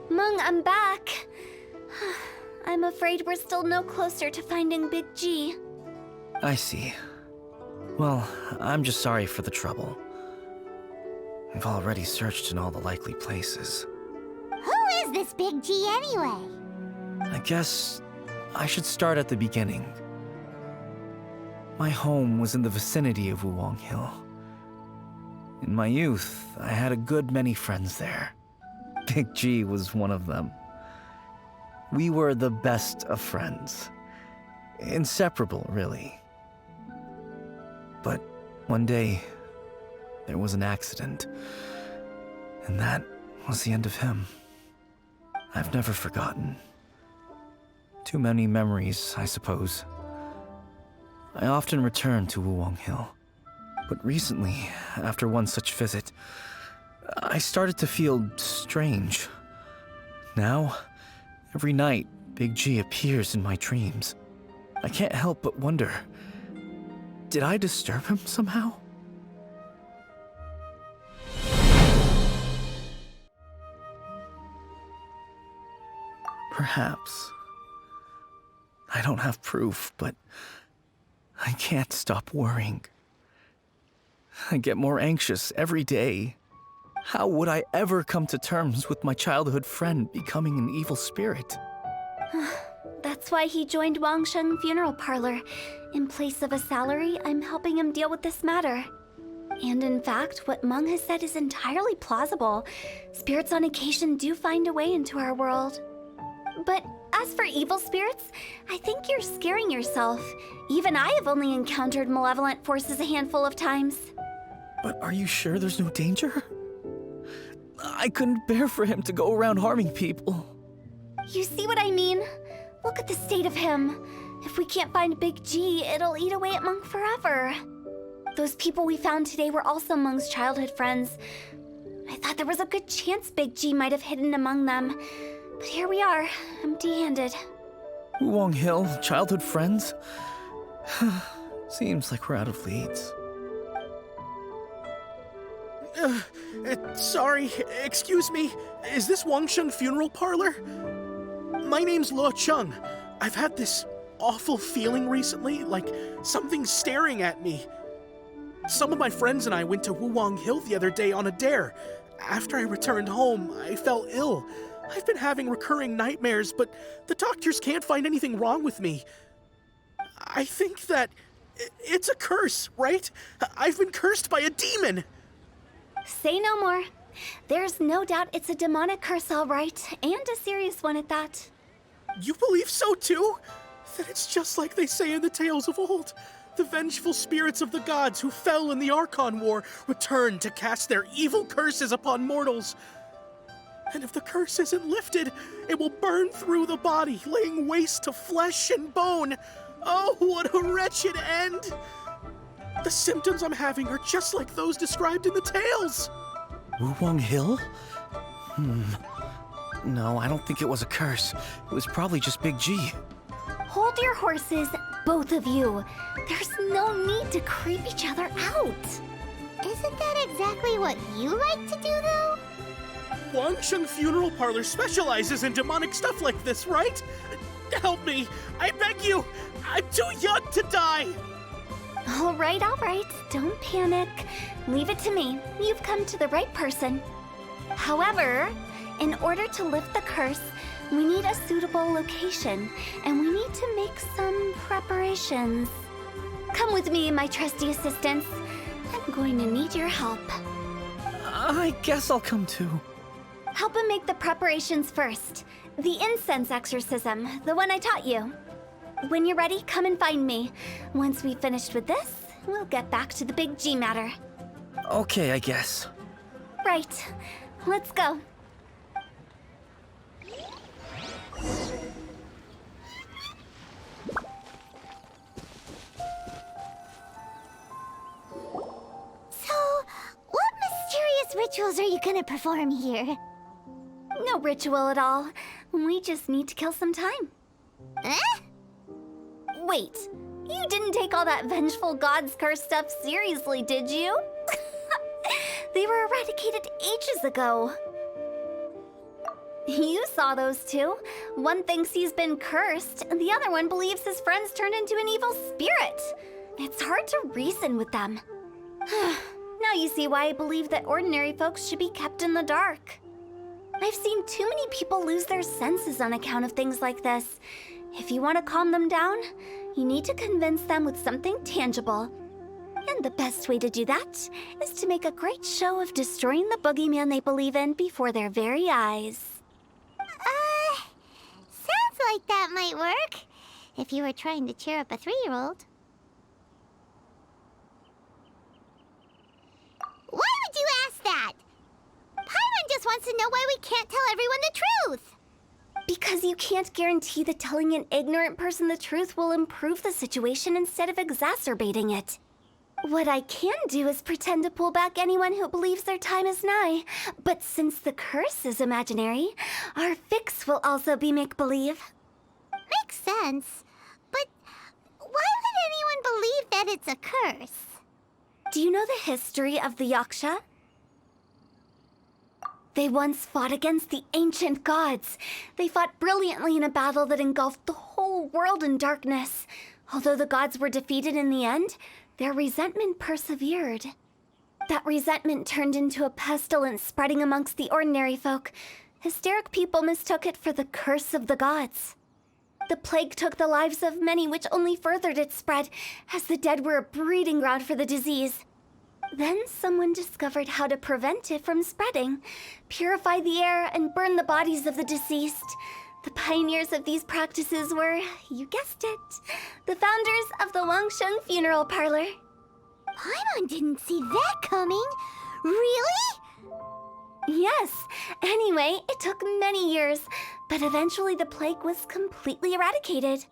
Mung, I'm back. I'm afraid we're still no closer to finding Big G. I see. Well, I'm just sorry for the trouble. We've already searched in all the likely places. Who is this Big G anyway? I guess I should start at the beginning. My home was in the vicinity of Wuwang Hill. In my youth, I had a good many friends there. Big G was one of them. We were the best of friends. Inseparable, really. But one day, there was an accident. And that was the end of him. I've never forgotten. Too many memories, I suppose. I often return to Wuwang Hill. But recently, after one such visit, I started to feel strange. Now, every night, Big G appears in my dreams. I can't help but wonder, did I disturb him somehow? Perhaps. I don't have proof, but I can't stop worrying. I get more anxious every day. How would I ever come to terms with my childhood friend becoming an evil spirit? That's why he joined Wangsheng Funeral Parlor. In place of a salary, I'm helping him deal with this matter. And in fact, what Mung has said is entirely plausible. Spirits on occasion do find a way into our world. But as for evil spirits, I think you're scaring yourself. Even I have only encountered malevolent forces a handful of times. But are you sure there's no danger? I couldn't bear for him to go around harming people. You see what I mean? Look at the state of him. If we can't find Big G, it'll eat away at Mung forever. Those people we found today were also Mung's childhood friends. I thought there was a good chance Big G might have hidden among them. But here we are, empty-handed. Wuwang Hill, childhood friends? Seems like we're out of leads. Sorry, excuse me. Is this Wangsheng Funeral Parlor? My name's Luo Chung. I've had this awful feeling recently, like something's staring at me. Some of my friends and I went to Wuwang Hill the other day on a dare. After I returned home, I fell ill. I've been having recurring nightmares, but the doctors can't find anything wrong with me. I think that it's a curse, right? I've been cursed by a demon. Say no more. There's no doubt it's a demonic curse, all right, and a serious one at that. You believe so too? Then it's just like they say in the tales of old. The vengeful spirits of the gods who fell in the Archon War return to cast their evil curses upon mortals. And if the curse isn't lifted, it will burn through the body, laying waste to flesh and bone. Oh, what a wretched end! The symptoms I'm having are just like those described in the tales. Wuwang Hill? No, I don't think it was a curse. It was probably just Big G. Hold your horses, both of you. There's no need to creep each other out. Isn't that exactly what you like to do, though? Wangsheng Funeral Parlor specializes in demonic stuff like this, right? Help me! I beg you! I'm too young to die! All right, don't panic. Leave it to me. You've come to the right person. However, in order to lift the curse, we need a suitable location, and we need to make some preparations. Come with me, my trusty assistants. I'm going to need your help. I guess I'll come too. Help him make the preparations first. The incense exorcism, the one I taught you. When you're ready, come and find me. Once we've finished with this, we'll get back to the Big G matter. Okay, I guess. Right. Let's go. So, what mysterious rituals are you gonna perform here? No ritual at all. We just need to kill some time. Eh? Wait, you didn't take all that vengeful god's curse stuff seriously, did you? They were eradicated ages ago. You saw those two. One thinks he's been cursed, and the other one believes his friends turned into an evil spirit. It's hard to reason with them. Now you see why I believe that ordinary folks should be kept in the dark. I've seen too many people lose their senses on account of things like this. If you want to calm them down, you need to convince them with something tangible. And the best way to do that is to make a great show of destroying the boogeyman they believe in before their very eyes. Sounds like that might work. If you were trying to cheer up a 3-year-old. Why would you ask that? Paimon just wants to know why we can't tell everyone the truth. Because you can't guarantee that telling an ignorant person the truth will improve the situation instead of exacerbating it. What I can do is pretend to pull back anyone who believes their time is nigh. But since the curse is imaginary, our fix will also be make-believe. Makes sense. But why would anyone believe that it's a curse? Do you know the history of the Yaksha? They once fought against the ancient gods. They fought brilliantly in a battle that engulfed the whole world in darkness. Although the gods were defeated in the end, their resentment persevered. That resentment turned into a pestilence spreading amongst the ordinary folk. Hysteric people mistook it for the curse of the gods. The plague took the lives of many, which only furthered its spread, as the dead were a breeding ground for the disease. Then someone discovered how to prevent it from spreading, purify the air, and burn the bodies of the deceased. The pioneers of these practices were, you guessed it, the founders of the Wangsheng Funeral Parlor. Paimon didn't see that coming. Really? Yes. Anyway, it took many years, but eventually the plague was completely eradicated.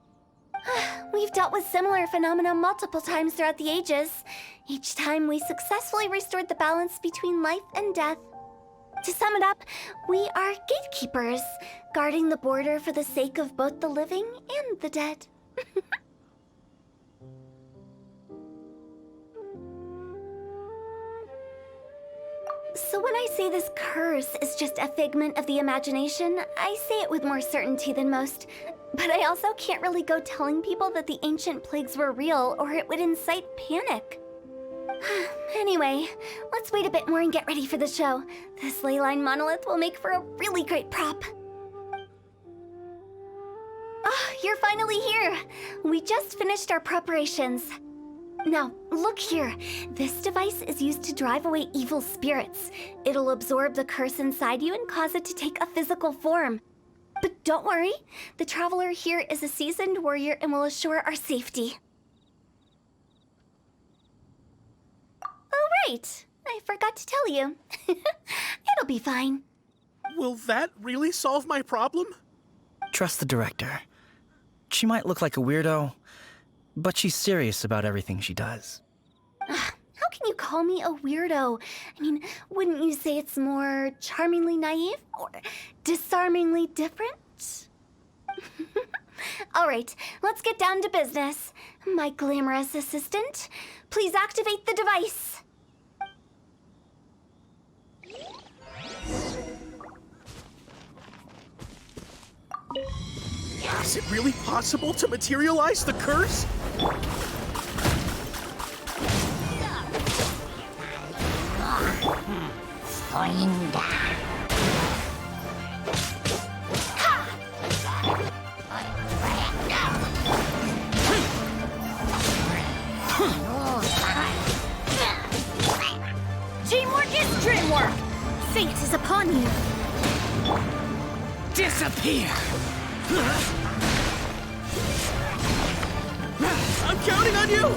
We've dealt with similar phenomena multiple times throughout the ages. Each time we successfully restored the balance between life and death. To sum it up, we are gatekeepers, guarding the border for the sake of both the living and the dead. So when I say this curse is just a figment of the imagination, I say it with more certainty than most. But I also can't really go telling people that the ancient plagues were real, or it would incite panic. Anyway, let's wait a bit more and get ready for the show. This leyline monolith will make for a really great prop. Oh, you're finally here! We just finished our preparations. Now, look here. This device is used to drive away evil spirits. It'll absorb the curse inside you and cause it to take a physical form. But don't worry, the traveler here is a seasoned warrior and will assure our safety. Oh, right. I forgot to tell you. It'll be fine. Will that really solve my problem? Trust the director. She might look like a weirdo, but she's serious about everything she does. How can you call me a weirdo? I mean, wouldn't you say it's more charmingly naive or disarmingly different? All right, let's get down to business. My glamorous assistant, please activate the device. Is it really possible to materialize the curse? Teamwork is dreamwork! Fate is upon you! Disappear! I'm counting on you!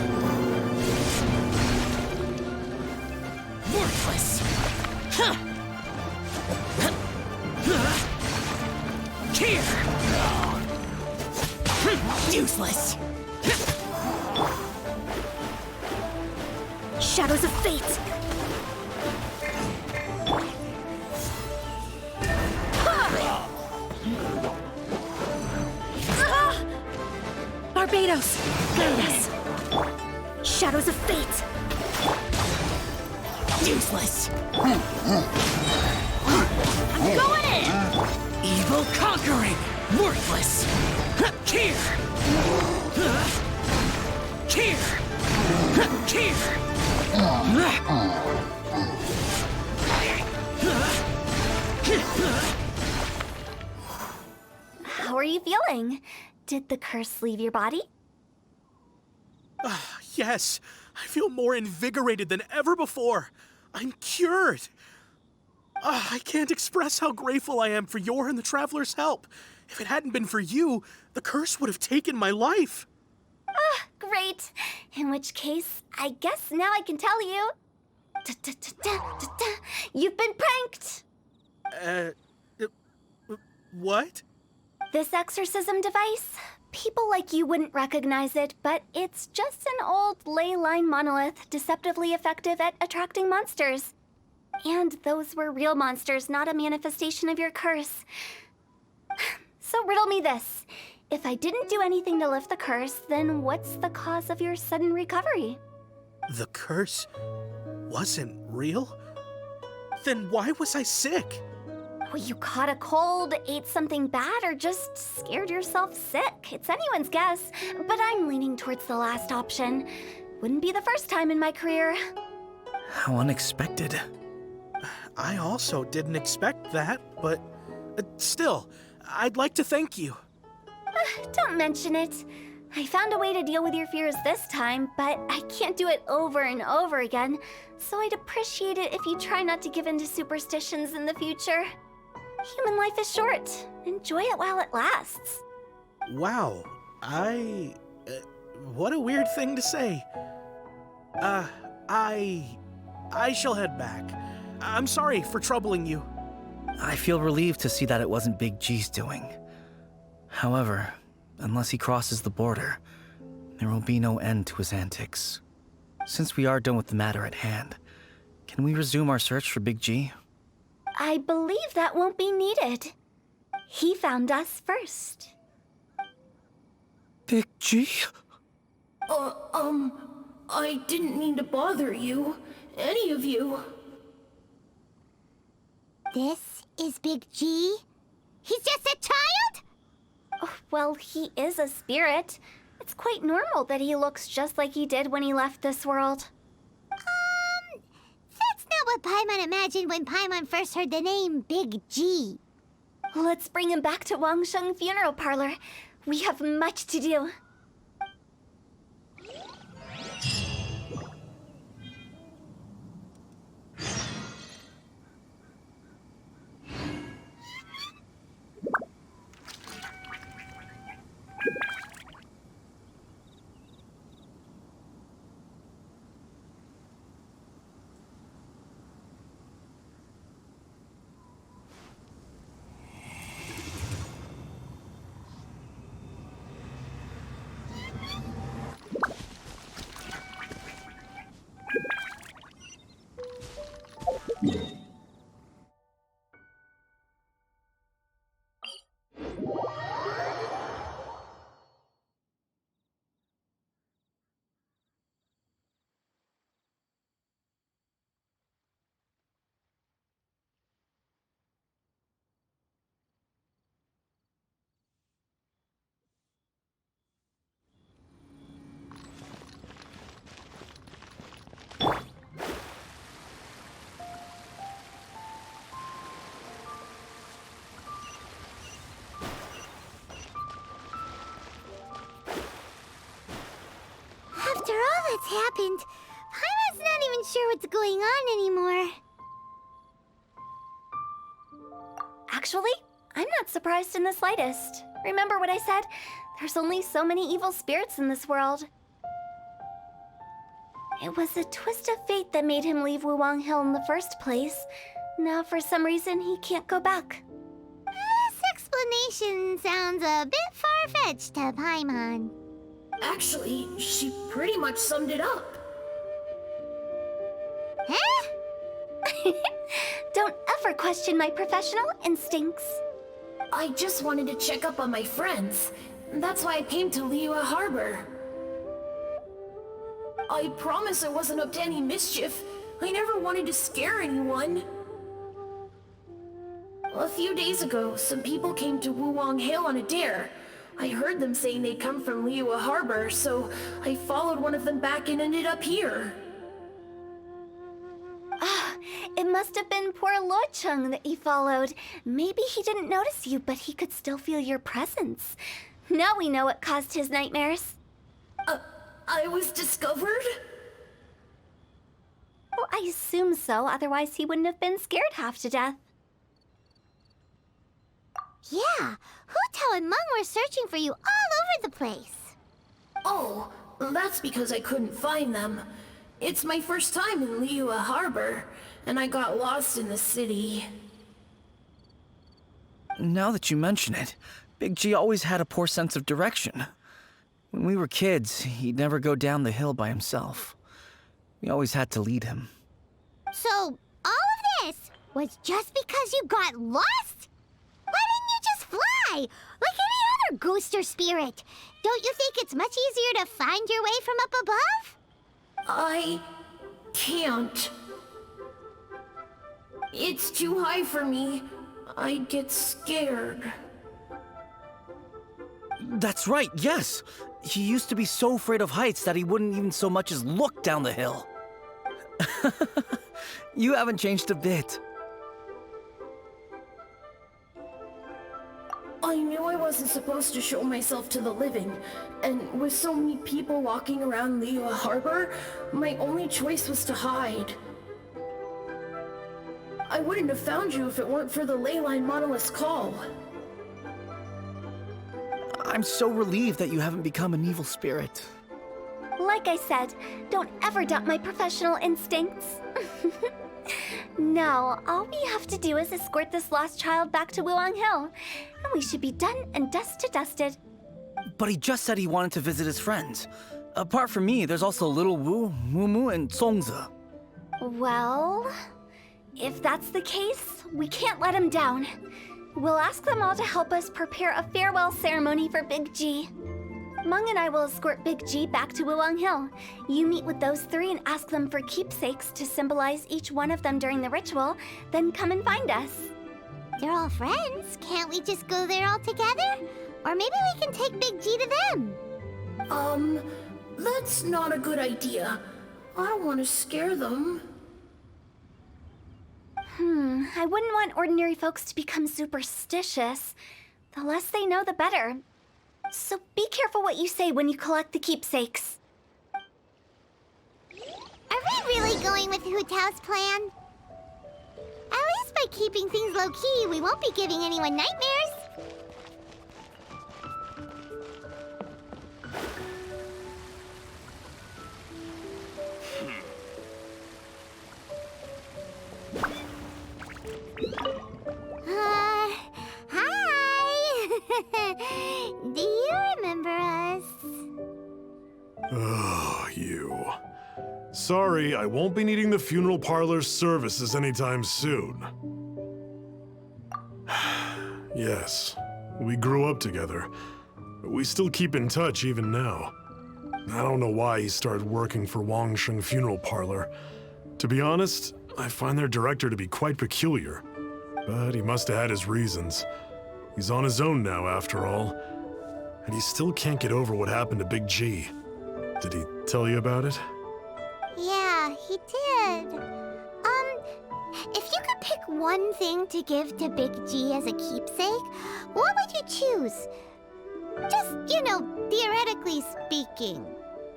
Worthless! Here! Useless! Shadows of fate! Barbados! Guide us! Shadows of fate! Useless! I'm going in! All-conquering! Worthless! Cheer! Cheer! Cheer! How are you feeling? Did the curse leave your body? Yes, I feel more invigorated than ever before. I'm cured. I can't express how grateful I am for your and the Traveler's help. If it hadn't been for you, the curse would have taken my life. Great. In which case, I guess now I can tell you. You've been pranked! What? This exorcism device? People like you wouldn't recognize it, but it's just an old ley line monolith deceptively effective at attracting monsters. And those were real monsters, not a manifestation of your curse. So riddle me this. If I didn't do anything to lift the curse, then what's the cause of your sudden recovery? The curse wasn't real? Then why was I sick? Well, you caught a cold, ate something bad, or just scared yourself sick. It's anyone's guess, but I'm leaning towards the last option. Wouldn't be the first time in my career. How unexpected. I also didn't expect that, but still, I'd like to thank you. Don't mention it. I found a way to deal with your fears this time, but I can't do it over and over again, so I'd appreciate it if you try not to give in to superstitions in the future. Human life is short. Enjoy it while it lasts. Wow, what a weird thing to say. I shall head back. I'm sorry for troubling you. I feel relieved to see that it wasn't Big G's doing. However, unless he crosses the border, there will be no end to his antics. Since we are done with the matter at hand, can we resume our search for Big G? I believe that won't be needed. He found us first. Big G? I didn't mean to bother you. Any of you. This is Big G? He's just a child? Oh, well, he is a spirit. It's quite normal that he looks just like he did when he left this world. That's not what Paimon imagined when Paimon first heard the name Big G. Let's bring him back to Wangsheng Funeral Parlor. We have much to do. After all that's happened, Paimon's not even sure what's going on anymore. Actually, I'm not surprised in the slightest. Remember what I said? There's only so many evil spirits in this world. It was a twist of fate that made him leave Wuwang Hill in the first place. Now, for some reason, he can't go back. This explanation sounds a bit far-fetched to Paimon. Actually, she pretty much summed it up. Huh? Don't ever question my professional instincts. I just wanted to check up on my friends. That's why I came to Liyue Harbor. I promise I wasn't up to any mischief. I never wanted to scare anyone. A few days ago, some people came to Wuwang Hill on a dare. I heard them saying they'd come from Liyue Harbor, so I followed one of them back and ended up here. It must have been poor Luocheng that you followed. Maybe he didn't notice you, but he could still feel your presence. Now we know what caused his nightmares. I was discovered? Well, I assume so, otherwise he wouldn't have been scared half to death. Yeah, Hu Tao and Meng were searching for you all over the place. Oh, that's because I couldn't find them. It's my first time in Liyue Harbor, and I got lost in the city. Now that you mention it, Big G always had a poor sense of direction. When we were kids, he'd never go down the hill by himself. We always had to lead him. So, all of this was just because you got lost? Why didn't you just fly? Like any other ghost or spirit? Don't you think it's much easier to find your way from up above? I can't. It's too high for me. I'd get scared. That's right, yes! He used to be so afraid of heights that he wouldn't even so much as look down the hill. You haven't changed a bit. I knew I wasn't supposed to show myself to the living, and with so many people walking around Liyue Harbor, my only choice was to hide. I wouldn't have found you if it weren't for the Leyline Monolith's call. I'm so relieved that you haven't become an evil spirit. Like I said, don't ever doubt my professional instincts. Now, all we have to do is escort this lost child back to Wuwang Hill, and we should be done and dust to dusted. But he just said he wanted to visit his friends. Apart from me, there's also Little Wu, Mumu, and Songzi. Well, if that's the case, we can't let him down. We'll ask them all to help us prepare a farewell ceremony for Big G. Meng and I will escort Big G back to Wuwang Hill. You meet with those three and ask them for keepsakes to symbolize each one of them during the ritual, then come and find us. They're all friends. Can't we just go there all together? Or maybe we can take Big G to them. That's not a good idea. I don't want to scare them. I wouldn't want ordinary folks to become superstitious. The less they know, the better. So be careful what you say when you collect the keepsakes. Are we really going with Hu Tao's plan? At least by keeping things low-key, we won't be giving anyone nightmares. Hi! Do you remember us? Oh, you. Sorry, I won't be needing the funeral parlor's services anytime soon. Yes, we grew up together. We still keep in touch even now. I don't know why he started working for Wangsheng Funeral Parlor. To be honest, I find their director to be quite peculiar. But he must have had his reasons. He's on his own now, after all. And he still can't get over what happened to Big G. Did he tell you about it? Yeah, he did. If you could pick one thing to give to Big G as a keepsake, what would you choose? Just, theoretically speaking.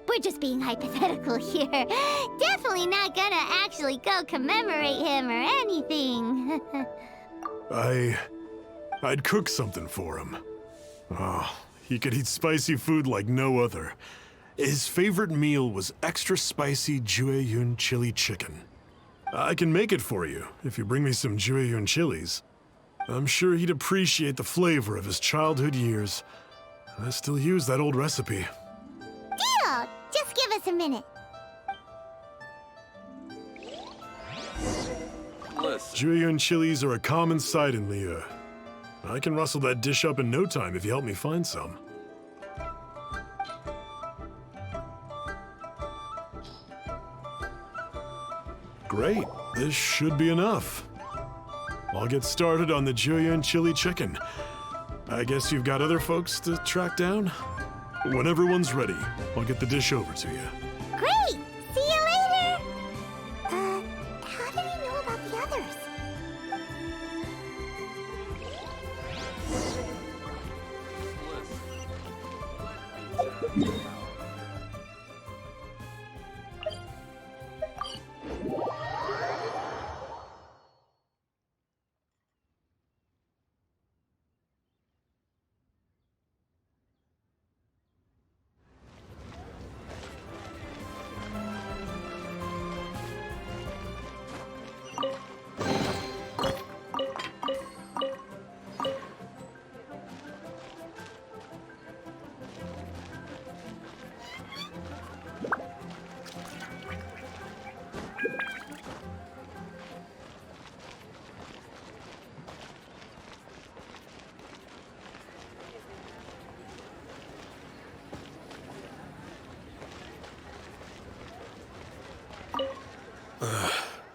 We're just being hypothetical here. Definitely not gonna actually go commemorate him or anything. I'd cook something for him. Oh, he could eat spicy food like no other. His favorite meal was extra spicy Jueyun chili chicken. I can make it for you if you bring me some Jueyun chilies. I'm sure he'd appreciate the flavor of his childhood years. I still use that old recipe. Deal! Just give us a minute. Jueyun chilies are a common sight in Liyue. I can rustle that dish up in no time if you help me find some. Great, this should be enough. I'll get started on the Julian chili chicken. I guess you've got other folks to track down? When everyone's ready, I'll get the dish over to you. Great! See you later! How did he know about the others?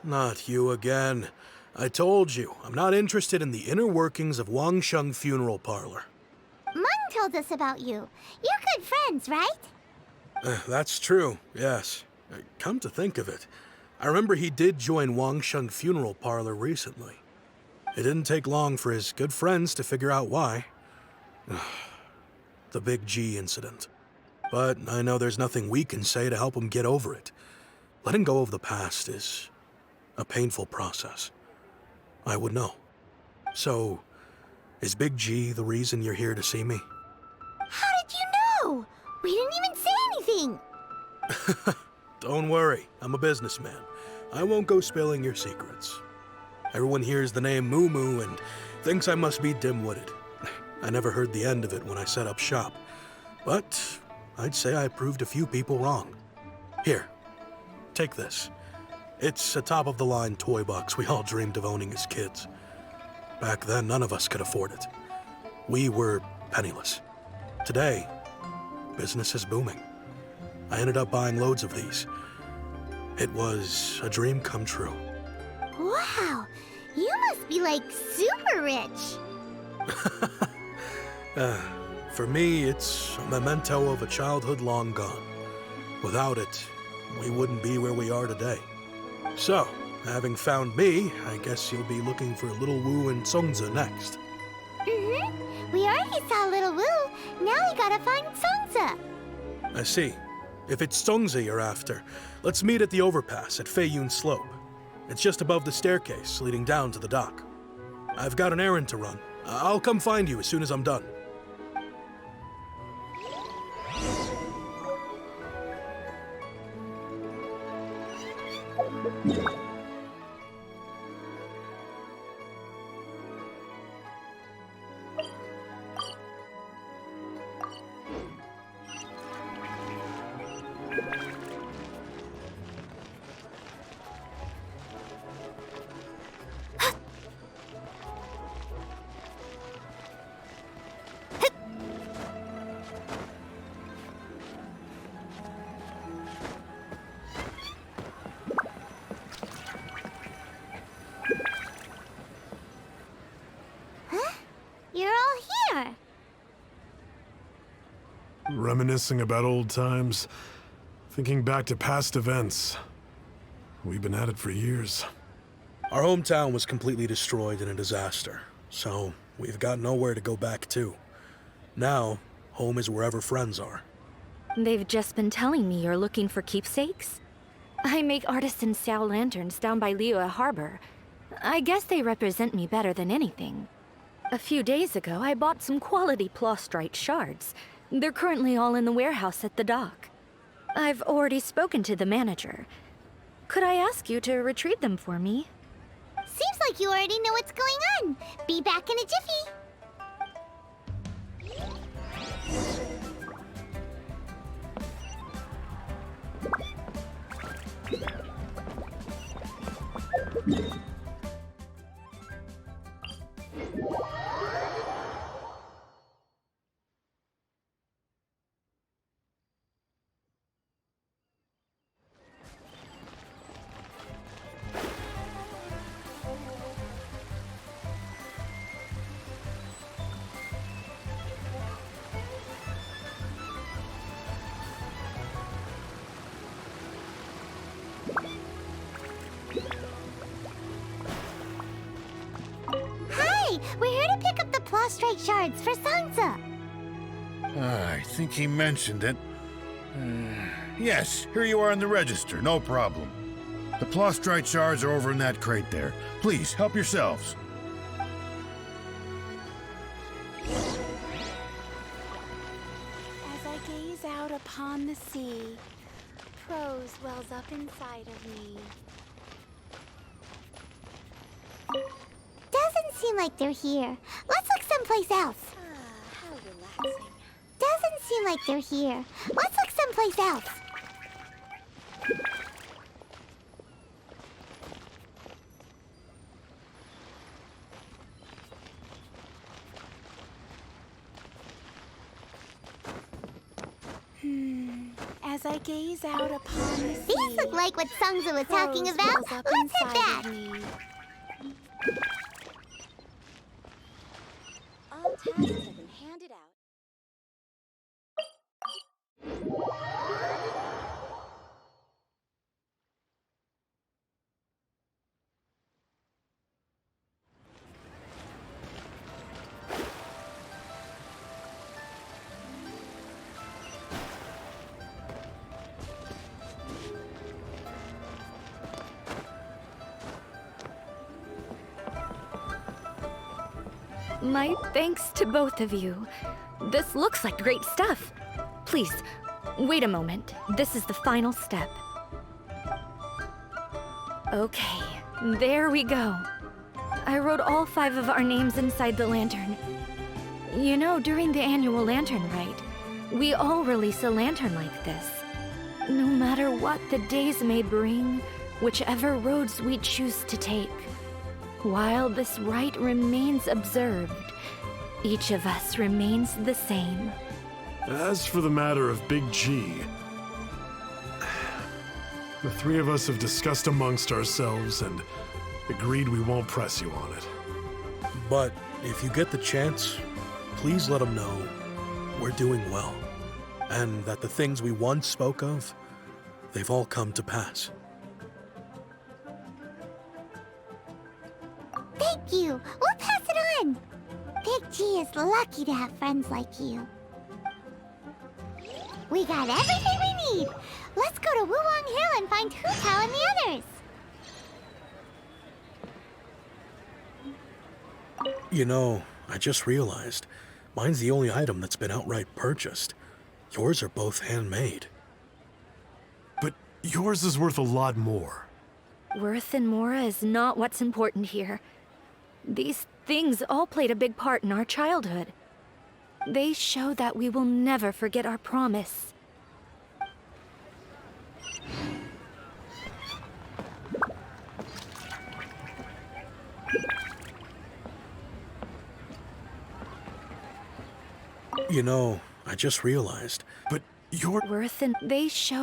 Not you again. I told you, I'm not interested in the inner workings of Wangsheng Funeral Parlor. Mung told us about you. You're good friends, right? That's true, yes. Come to think of it, I remember he did join Wangsheng Funeral Parlor recently. It didn't take long for his good friends to figure out why. The Big G incident. But I know there's nothing we can say to help him get over it. Letting go of the past is a painful process. I would know. So, is Big G the reason you're here to see me? How did you know? We didn't even say anything. Don't worry, I'm a businessman. I won't go spilling your secrets. Everyone hears the name Moo Moo and thinks I must be dim-witted. I never heard the end of it when I set up shop. But I'd say I proved a few people wrong. Here, take this. It's a top-of-the-line toy box we all dreamed of owning as kids. Back then, none of us could afford it. We were penniless. Today, business is booming. I ended up buying loads of these. It was a dream come true. Wow, you must be like super rich. For me, it's a memento of a childhood long gone. Without it, we wouldn't be where we are today. So, having found me, I guess you'll be looking for Little Wu and Songza next. Mm-hmm. We already saw Little Wu. Now we gotta find Songza. I see. If it's Songza you're after, let's meet at the overpass at Feiyun Slope. It's just above the staircase leading down to the dock. I've got an errand to run. I'll come find you as soon as I'm done. You're all here. Reminiscing about old times, thinking back to past events. We've been at it for years. Our hometown was completely destroyed in a disaster, so we've got nowhere to go back to. Now, home is wherever friends are. They've just been telling me you're looking for keepsakes. I make artisan Sao lanterns down by Liyue Harbor. I guess they represent me better than anything. A few days ago, I bought some quality plastrite shards. They're currently all in the warehouse at the dock. I've already spoken to the manager. Could I ask you to retrieve them for me? Seems like you already know what's going on. Be back in a jiffy. Plostrite shards for Sansa. I think he mentioned it. Yes, here you are in the register, no problem. The Plostrite shards are over in that crate there. Please, help yourselves. As I gaze out upon the sea, prose wells up inside of me. Doesn't seem like they're here. Let's look someplace else. How relaxing. Doesn't seem like they're here. Let's look someplace else. As I gaze out upon the sea, These look like what Sansa was talking prose about. wells up Let's hit inside that. of me. All tasks have been handed out. My thanks to both of you. This looks like great stuff. Please, wait a moment. This is the final step. Okay, there we go. I wrote all 5 of our names inside the lantern. You know, during the annual lantern rite, we all release a lantern like this. No matter what the days may bring, whichever roads we choose to take. While this rite remains observed, each of us remains the same. As for the matter of Big G, the 3 of us have discussed amongst ourselves and agreed we won't press you on it. But if you get the chance, please let him know we're doing well, and that the things we once spoke of, they've all come to pass. Thank you. We'll pass it on. Big G is lucky to have friends like you. We got everything we need. Let's go to Wulong Hill and find Hu Tao and the others. You know, I just realized, mine's the only item that's been outright purchased. Yours are both handmade. But yours is worth a lot more. Worth and Mora is not what's important here. These things all played a big part in our childhood. They show that we will never forget our promise. You know, I just realized. But your... Worth and they show...